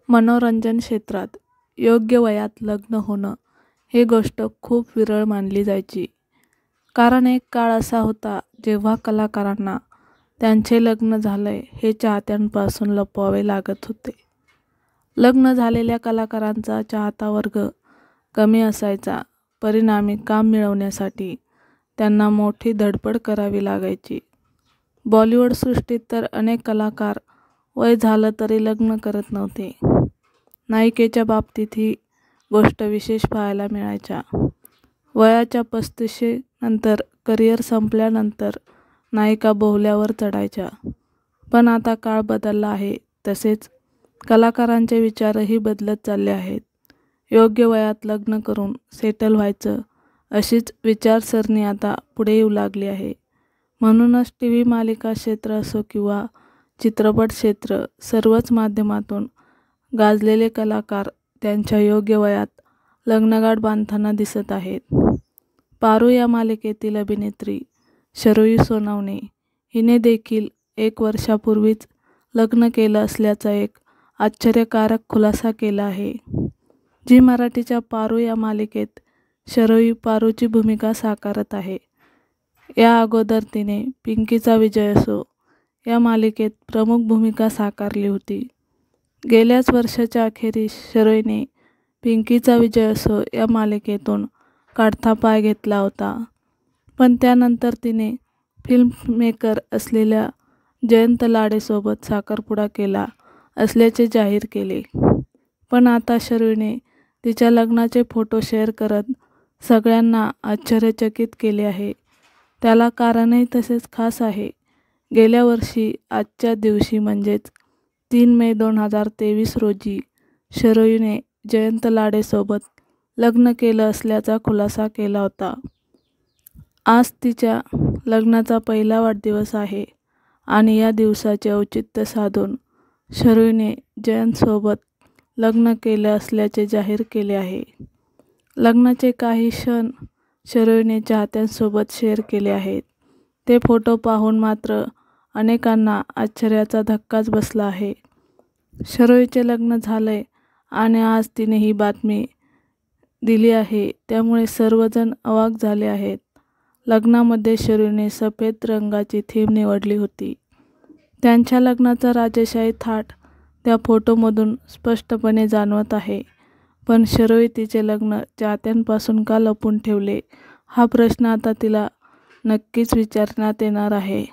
मनोरंजन क्षेत्रात योग्य वयात लग्न होणं ही गोष्ट खूप विरळ मानली जायची. कारण एक काळ असा होता जेव्हा कलाकारांना त्यांचे लग्न झालंय हे चाहत्यांपासून लपवावे लागत होते. लग्न झालेल्या कलाकारांचा चाहता वर्ग कमी असायचा. परिणामी काम मिळवण्यासाठी त्यांना मोठी धडपड करावी लागायची. बॉलिवूड सृष्टीत तर अनेक कलाकार वय झालं तरी लग्न करत नव्हते. नायिकेच्या बाबतीत ही गोष्ट विशेष पाहायला मिळायच्या. वयाच्या 35 नंतर करिअर संपल्यानंतर नायिका बोहल्यावर चढायच्या. पण आता काळ बदलला आहे, तसेच कलाकारांचे विचारही बदलत चालले आहेत. योग्य वयात लग्न करून सेटल व्हायचं अशीच विचारसरणी आता पुढे येऊ लागली आहे. म्हणूनच टीव्ही मालिका क्षेत्र असो किंवा चित्रपट क्षेत्र, सर्वच माध्यमातून गाजलेले कलाकार त्यांच्या योग्य वयात लग्नगाठ बांधताना दिसत आहेत. पारू या मालिकेतील अभिनेत्री शरोई सोनावणे हिने देखील 1 वर्षापूर्वीच लग्न केलं असल्याचा एक आश्चर्यकारक खुलासा केला आहे. झी मराठीच्या पारू या मालिकेत शरोई पारूची भूमिका साकारत आहे. या अगोदर तिने पिंकीचा विजय असो या मालिकेत प्रमुख भूमिका साकारली होती. गेल्याच वर्षाच्या अखेरीस शरोईने पिंकीचा विजय असो या मालिकेतून काढता पाय घेतला होता. पण त्यानंतर तिने फिल्ममेकर असलेल्या जयंत लाडेसोबत साखरपुडा केला असल्याचे जाहीर केले. पण आता शरोईने तिच्या लग्नाचे फोटो शेअर करत सगळ्यांना आश्चर्यचकित केले आहे. त्याला कारणही तसेच खास आहे. गेल्या वर्षी आजच्या दिवशी म्हणजेच 3 मे 2023 रोजी शरोईने जयंत लाडेसोबत लग्न केलं असल्याचा खुलासा केला होता. आज तिच्या लग्नाचा पहिला वाढदिवस आहे आणि या दिवसाचे औचित्य साधून शरोईने जयंतसोबत लग्न केलं असल्याचे जाहीर केले आहे. लग्नाचे काही क्षण शरोईने चाहत्यांसोबत शेअर केले आहेत. ते फोटो पाहून मात्र अनेकांना आश्चर्याचा धक्काच बसला आहे. शरोईचे लग्न झालंय आणि आज तिने ही बातमी दिली आहे, त्यामुळे सर्वजण अवाक झाले आहेत. लग्नामध्ये शरोईने सफेद रंगाची थीम निवडली होती. त्यांच्या लग्नाचा राजेशाही थाट त्या फोटोमधून स्पष्टपणे जाणवत आहे. पण शरोई तिचे लग्न चाहत्यांपासून का लपवून ठेवले, हा प्रश्न आता तिला नक्कीच विचारण्यात येणार आहे.